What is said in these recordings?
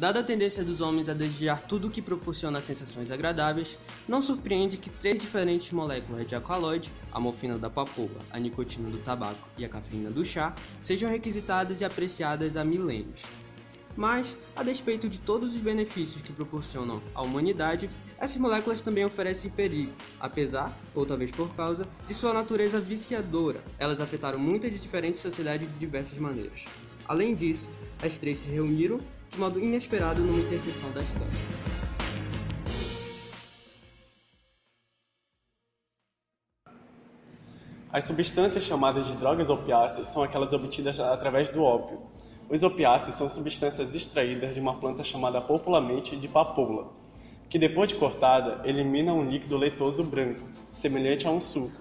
Dada a tendência dos homens a desejar tudo o que proporciona sensações agradáveis, não surpreende que 3 diferentes moléculas de alcaloide, a morfina da papoula, a nicotina do tabaco e a cafeína do chá, sejam requisitadas e apreciadas há milênios. Mas, a despeito de todos os benefícios que proporcionam à humanidade, essas moléculas também oferecem perigo, apesar, ou talvez por causa, de sua natureza viciadora. Elas afetaram muitas e diferentes sociedades de diversas maneiras. Além disso, as 3 se reuniram de modo inesperado numa interseção da história. As substâncias chamadas de drogas opiáceas são aquelas obtidas através do ópio. Os opiáceos são substâncias extraídas de uma planta chamada popularmente de papoula, que depois de cortada, elimina um líquido leitoso branco, semelhante a um suco,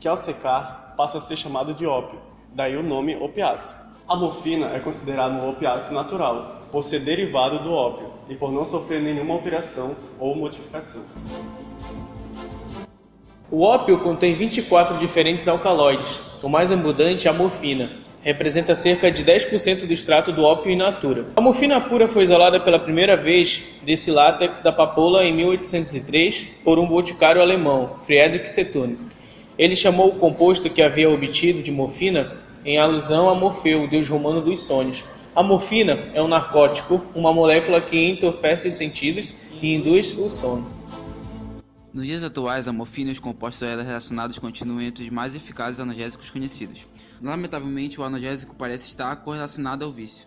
que ao secar passa a ser chamado de ópio, daí o nome opiáceo. A morfina é considerada um opiáceo natural, por ser derivado do ópio e por não sofrer nenhuma alteração ou modificação. O ópio contém 24 diferentes alcaloides. O mais abundante é a morfina, representa cerca de 10% do extrato do ópio in natura. A morfina pura foi isolada pela primeira vez desse látex da papoula em 1803 por um boticário alemão, Friedrich Cettoni. Ele chamou o composto que havia obtido de morfina em alusão a Morfeu, o deus romano dos sonhos. A morfina é um narcótico, uma molécula que entorpece os sentidos e induz o sono. Nos dias atuais, a morfina e os compostos a ela relacionados continuam entre os mais eficazes analgésicos conhecidos. Lamentavelmente, o analgésico parece estar correlacionado ao vício.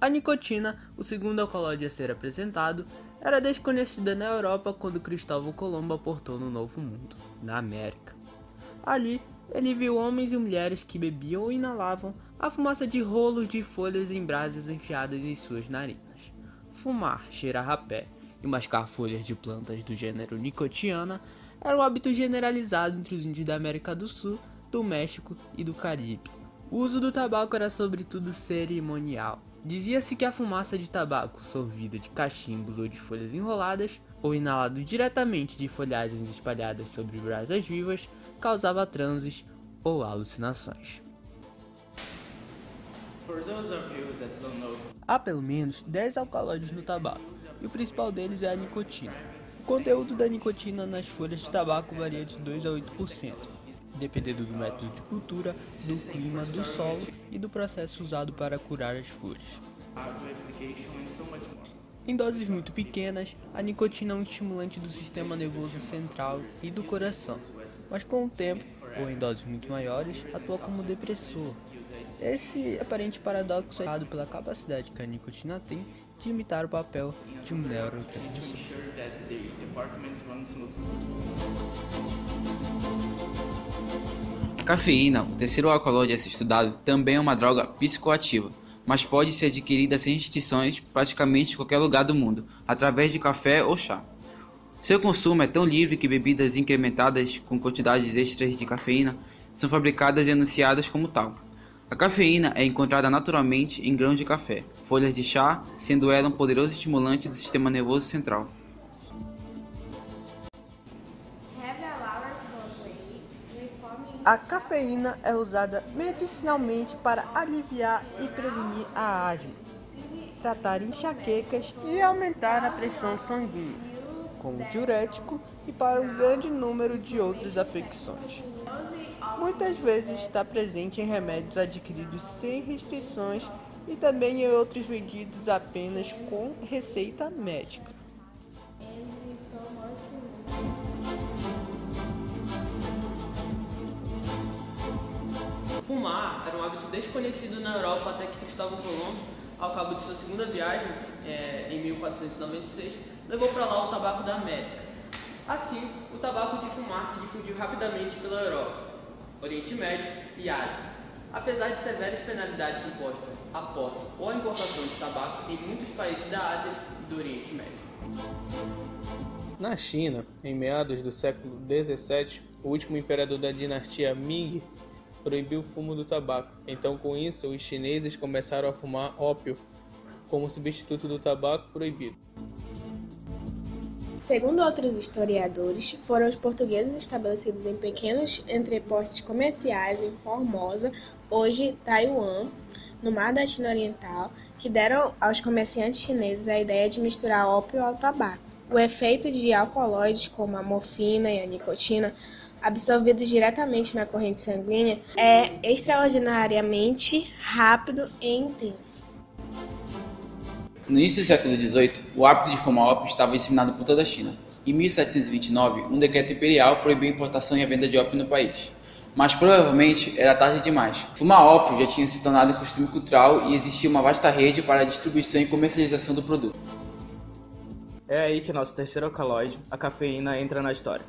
A nicotina, o segundo alcaloide a ser apresentado, era desconhecida na Europa quando Cristóvão Colombo aportou no Novo Mundo, na América. Ali, ele viu homens e mulheres que bebiam ou inalavam a fumaça de rolos de folhas em brasas enfiadas em suas narinas. Fumar, cheirar rapé e mascar folhas de plantas do gênero Nicotiana era um hábito generalizado entre os índios da América do Sul, do México e do Caribe. O uso do tabaco era sobretudo cerimonial. Dizia-se que a fumaça de tabaco, sorvida de cachimbos ou de folhas enroladas, ou inalado diretamente de folhagens espalhadas sobre brasas vivas, causava transes ou alucinações. Há pelo menos 10 alcaloides no tabaco, e o principal deles é a nicotina. O conteúdo da nicotina nas folhas de tabaco varia de 2 a 8%, dependendo do método de cultura, do clima, do solo e do processo usado para curar as folhas. Em doses muito pequenas, a nicotina é um estimulante do sistema nervoso central e do coração, mas com o tempo, ou em doses muito maiores, atua como depressor. Esse aparente paradoxo é dado pela capacidade que a nicotina tem de imitar o papel de um neurotransmissor. A cafeína, o terceiro alcaloide a ser estudado, também é uma droga psicoativa, mas pode ser adquirida sem restrições praticamente em qualquer lugar do mundo, através de café ou chá. Seu consumo é tão livre que bebidas incrementadas com quantidades extras de cafeína são fabricadas e anunciadas como tal. A cafeína é encontrada naturalmente em grãos de café, folhas de chá, sendo ela um poderoso estimulante do sistema nervoso central. A cafeína é usada medicinalmente para aliviar e prevenir a asma, tratar enxaquecas e aumentar a pressão sanguínea, como diurético e para um grande número de outras afecções. Muitas vezes está presente em remédios adquiridos sem restrições e também em outros vendidos apenas com receita médica. Fumar era um hábito desconhecido na Europa até que Cristóvão Colombo, ao cabo de sua segunda viagem, em 1496, levou para lá o tabaco da América. Assim, o tabaco de fumar se difundiu rapidamente pela Europa, Oriente Médio e Ásia. Apesar de severas penalidades impostas à posse ou à importação de tabaco em muitos países da Ásia e do Oriente Médio. Na China, em meados do século XVII, o último imperador da dinastia Ming proibiu o fumo do tabaco. Então, com isso, os chineses começaram a fumar ópio como substituto do tabaco proibido. Segundo outros historiadores, foram os portugueses estabelecidos em pequenos entrepostos comerciais em Formosa, hoje Taiwan, no mar da China Oriental, que deram aos comerciantes chineses a ideia de misturar ópio ao tabaco. O efeito de alcaloides como a morfina e a nicotina, absorvidos diretamente na corrente sanguínea, é extraordinariamente rápido e intenso. No início do século XVIII, o hábito de fumar ópio estava disseminado por toda a China. Em 1729, um decreto imperial proibiu a importação e a venda de ópio no país. Mas provavelmente era tarde demais. Fumar ópio já tinha se tornado costume cultural e existia uma vasta rede para a distribuição e comercialização do produto. É aí que nosso terceiro alcaloide, a cafeína, entra na história.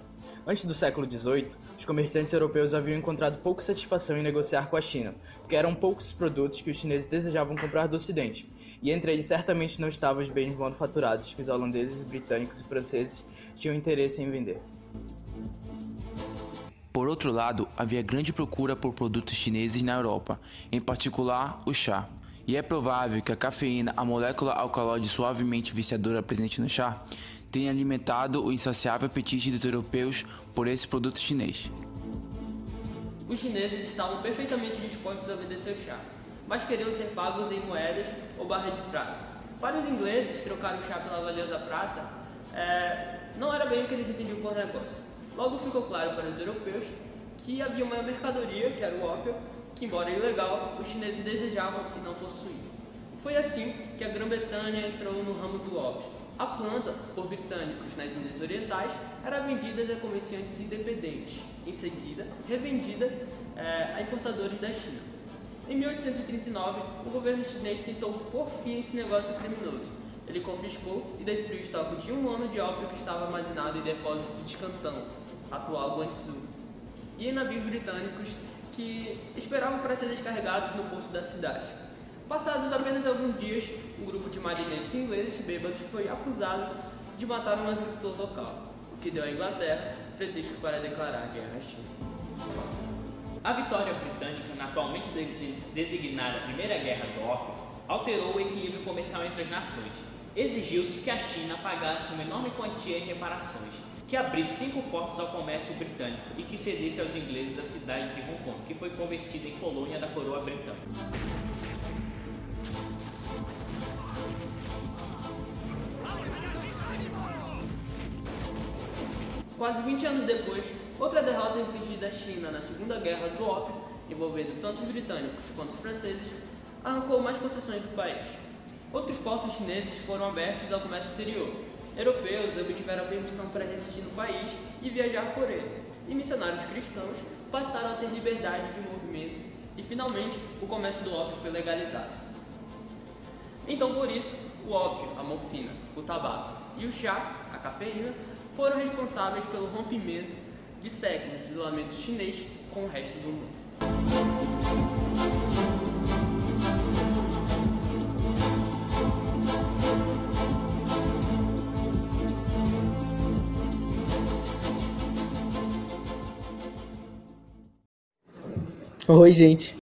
Antes do século XVIII, os comerciantes europeus haviam encontrado pouca satisfação em negociar com a China, porque eram poucos os produtos que os chineses desejavam comprar do Ocidente, e entre eles certamente não estavam os bens manufaturados que os holandeses, britânicos e franceses tinham interesse em vender. Por outro lado, havia grande procura por produtos chineses na Europa, em particular o chá. E é provável que a cafeína, a molécula alcaloide suavemente viciadora presente no chá, tenha alimentado o insaciável apetite dos europeus por esse produto chinês. Os chineses estavam perfeitamente dispostos a vender seu chá, mas queriam ser pagos em moedas ou barras de prata. Para os ingleses, trocar o chá pela valiosa prata não era bem o que eles entendiam por negócio. Logo ficou claro para os europeus que havia uma mercadoria, que era o ópio, que, embora ilegal, os chineses desejavam e não possuíam. Foi assim que a Grã-Bretanha entrou no ramo do ópio. A planta, por britânicos nas Índias Orientais, era vendida a comerciantes independentes, em seguida revendida a importadores da China. Em 1839, o governo chinês tentou pôr fim a esse negócio criminoso. Ele confiscou e destruiu o estoque de 1 ano de ópio que estava armazenado em depósito de Canton, atual Guangzhou, e em navios britânicos que esperavam para ser descarregados no porto da cidade. Passados apenas alguns dias, um grupo de marinheiros ingleses bêbados foi acusado de matar um agricultor local, o que deu à Inglaterra pretexto para declarar guerra à China. A vitória britânica, na atualmente designada Primeira Guerra do Ópio, alterou o equilíbrio comercial entre as nações. Exigiu-se que a China pagasse uma enorme quantia em reparações, que abrisse 5 portos ao comércio britânico e que cedesse aos ingleses a cidade de Hong Kong, que foi convertida em colônia da coroa britânica. Quase 20 anos depois, outra derrota infligida à China na Segunda Guerra do Ópio, envolvendo tanto os britânicos quanto os franceses, arrancou mais concessões do país. Outros portos chineses foram abertos ao comércio exterior. Europeus obtiveram a permissão para residir no país e viajar por ele, e missionários cristãos passaram a ter liberdade de movimento e, finalmente, o comércio do ópio foi legalizado. Então, por isso, o ópio, a morfina, o tabaco e o chá, a cafeína, foram responsáveis pelo rompimento de séculos de isolamento chinês com o resto do mundo. Oi, gente.